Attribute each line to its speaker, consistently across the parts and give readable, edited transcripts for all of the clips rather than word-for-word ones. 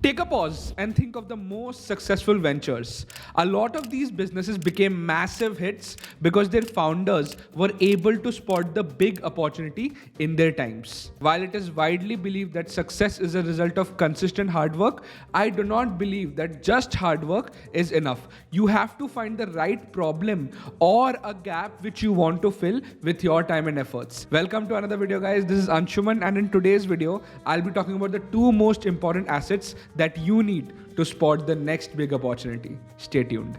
Speaker 1: Take a pause and think of the most successful ventures. A lot of these businesses became massive hits because their founders were able to spot the big opportunity in their times. While it is widely believed that success is a result of consistent hard work, I do not believe that just hard work is enough. You have to find the right problem or a gap which you want to fill with your time and efforts. Welcome to another video, guys. This is Anshuman, and in today's video, I'll be talking about the two most important assets that you need to spot the next big opportunity. Stay tuned.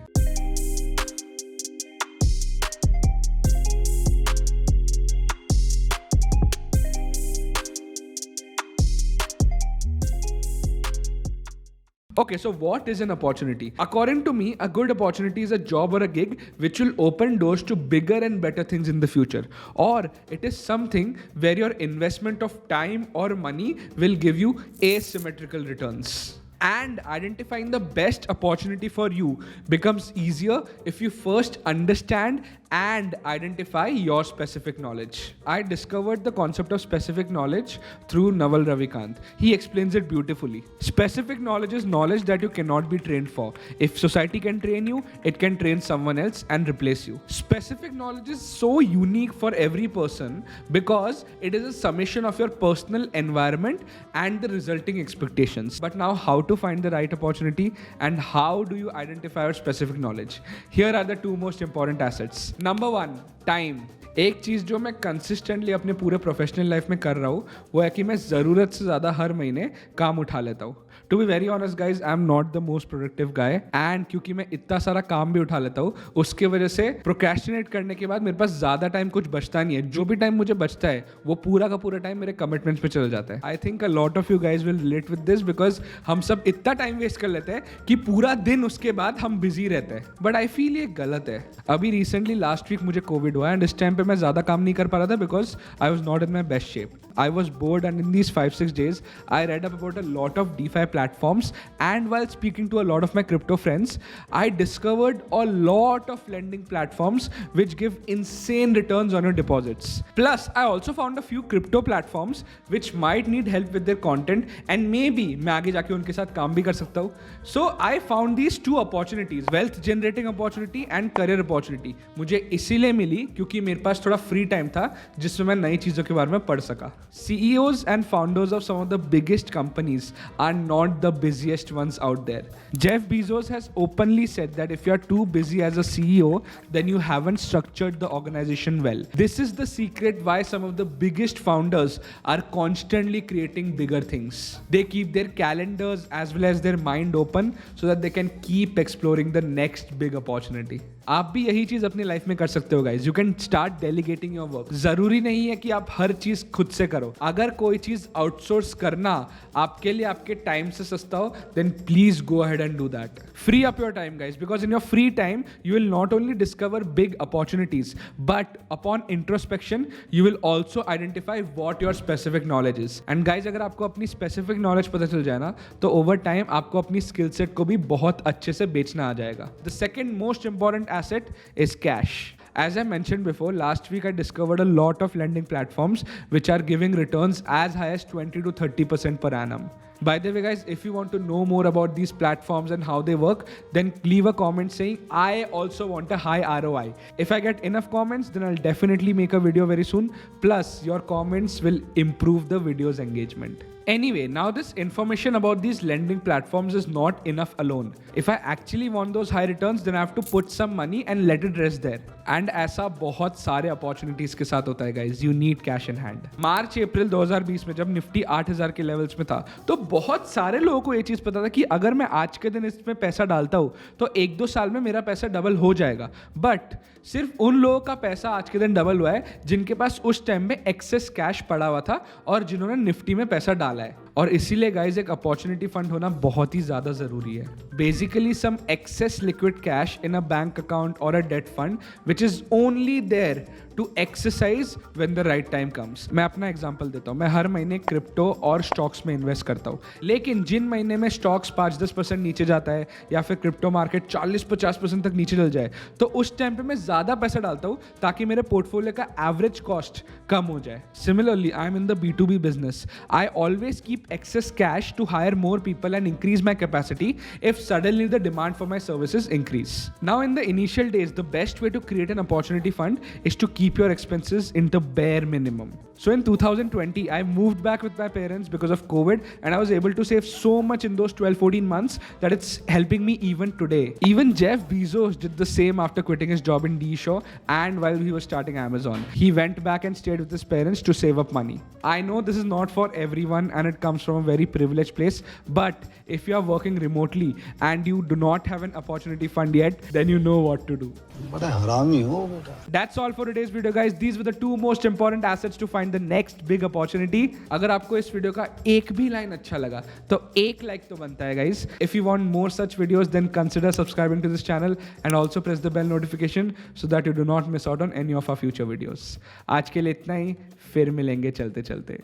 Speaker 1: Okay, so what is an opportunity? According to me, a good opportunity is a job or a gig which will open doors to bigger and better things in the future. Or it is something where your investment of time or money will give you asymmetrical returns. And identifying the best opportunity for you becomes easier if you first understand and identify your specific knowledge. I discovered the concept of specific knowledge through Naval Ravikant. He explains it beautifully. Specific knowledge is knowledge that you cannot be trained for. If society can train you, it can train someone else and replace you. Specific knowledge is so unique for every person because it is a summation of your personal environment and the resulting expectations. But now, how to find the right opportunity and how do you identify your specific knowledge? Here are the two most important assets. Number one, time. एक चीज़ जो मैं consistently अपने पूरे professional life में कर रहा हूँ वो है कि मैं ज़रूरत से ज़्यादा हर महीने काम उठा लेता हूँ. To be very honest guys, I am not the most productive guy, and क्योंकि मैं इतना सारा काम भी उठा लेता हूँ उसके वजह से प्रोक्रेस्टिनेट करने के बाद मेरे पास ज़्यादा टाइम कुछ बचता नहीं है. जो भी टाइम मुझे बचता है वो पूरा का पूरा टाइम मेरे कमिटमेंट्स पे चला जाता है. I think a lot of you guys will relate with this because हम सब इतना टाइम वेस्ट कर लेते हैं कि पूरा दिन उसके बाद हम बिजी रहते हैं. बट आई फील ये गलत है. अभी रिसेंटली लास्ट वीक मुझे कोविड हुआ एंड इस टाइम पे मैं ज़्यादा काम नहीं कर पा रहा था because I was not in my best shape. I was bored, and in these 5-6 days, I read up about a lot of DeFi platforms, and while speaking to a lot of my crypto friends, I discovered a lot of lending platforms which give insane returns on your deposits. Plus, I also found a few crypto platforms which might need help with their content, and maybe मैं आगे जाके उनके साथ काम भी कर सकता हूँ. So I found these two opportunities, wealth generating opportunity and career opportunity. मुझे इसीलिए मिली क्योंकि मेरे पास थोड़ा फ्री टाइम था जिसमें मैं नई चीज़ों के बारे में पढ़ सका. CEOs and founders of some of the biggest companies are not the busiest ones out there. Jeff Bezos has openly said that if you are too busy as a CEO, then you haven't structured the organization well. This is the secret why some of the biggest founders are constantly creating bigger things. They keep their calendars as well as their mind open so that they can keep exploring the next big opportunity. आप भी यही चीज़ अपनी life में कर सकते हो guys. You can start delegating your work. जरूरी नहीं है कि आप हर चीज़ खुद से करो. अगर कोई चीज़ आउटसोर्स करना आपके लिए आपके टाइम से सस्ता हो, then please go ahead and do that. Free up your time guys, because in your free time you will not only discover big opportunities but upon introspection you will also identify what your specific knowledge is. And guys, अगर आपको अपनी specific knowledge पता चल जाए ना तो over time आपको अपनी स्किल सेट को भी बहुत अच्छे से बेचना आ जाएगा. The second most important asset is cash. As I mentioned before, last week I discovered a lot of lending platforms which are giving returns as high as 20 to 30% per annum. By the way, guys, if you want to know more about these platforms and how they work, then leave a comment saying I also want a high ROI. If I get enough comments, then I'll definitely make a video very soon. Plus, your comments will improve the video's engagement. Anyway, now this information about these lending platforms is not enough alone. If I actually want those high returns, then I have to put some money and let it rest there. And ऐसा बहुत सारे opportunities के साथ होता है guys. You need cash in hand. मार्च अप्रैल 2020 में जब Nifty 8000 के लेवल्स में था तो बहुत सारे लोगों को ये चीज़ पता था कि अगर मैं आज के दिन इसमें पैसा डालता हूँ तो 1-2 साल में मेरा पैसा डबल हो जाएगा. बट सिर्फ उन लोगों का पैसा आज के दिन डबल हुआ है जिनके पास उस टाइम में एक्सेस कैश पड़ा हुआ था और जिन्होंने निफ्टी में पैसा डाला है. और इसीलिए गाइज एक अपॉर्चुनिटी फंड होना बहुत ही ज़्यादा ज़रूरी है. Basically some excess liquid cash in a bank account और a debt fund which is only there to exercise when the right time comes. मैं अपना एग्जांपल देता हूँ. मैं हर महीने क्रिप्टो और स्टॉक्स में इन्वेस्ट करता हूँ, लेकिन जिन महीने में स्टॉक्स 5-10% नीचे जाता है या फिर क्रिप्टो मार्केट 40-50% तक नीचे चल जाए तो उस टाइम पे मैं ज़्यादा पैसा डालता हूँ ताकि मेरे पोर्टफोलियो का एवरेज कॉस्ट कम हो जाए. Similarly, I'm in the B2B business. I always keep excess cash to hire more people and increase my capacity if suddenly the demand for my services increase. Now, in the initial days, the best way to create an opportunity fund is to keep your expenses in the bare minimum. So in 2020, I moved back with my parents because of COVID, and I was able to save so much in those 12-14 months that it's helping me even today. Even Jeff Bezos did the same after quitting his job in D-Show and while he was starting Amazon. He went back and stayed with his parents to save up money. I know this is not for everyone and it comes from a very privileged place, but if you are working remotely and you do not have an opportunity fund yet, then you know what to do.
Speaker 2: बड़ा हरामी हो बेटा.
Speaker 1: That's all for today's video, guys. These were the 2 most important assets to find the next big opportunity. अगर आपको इस video का एक भी लाइन अच्छा लगा तो एक लाइक तो बनता है, guys. If you want more such videos, then consider subscribing to this channel and also press the bell notification so that you do not miss out on any of our future videos. आज के लिए इतना ही, फिर मिलेंगे चलते चलते.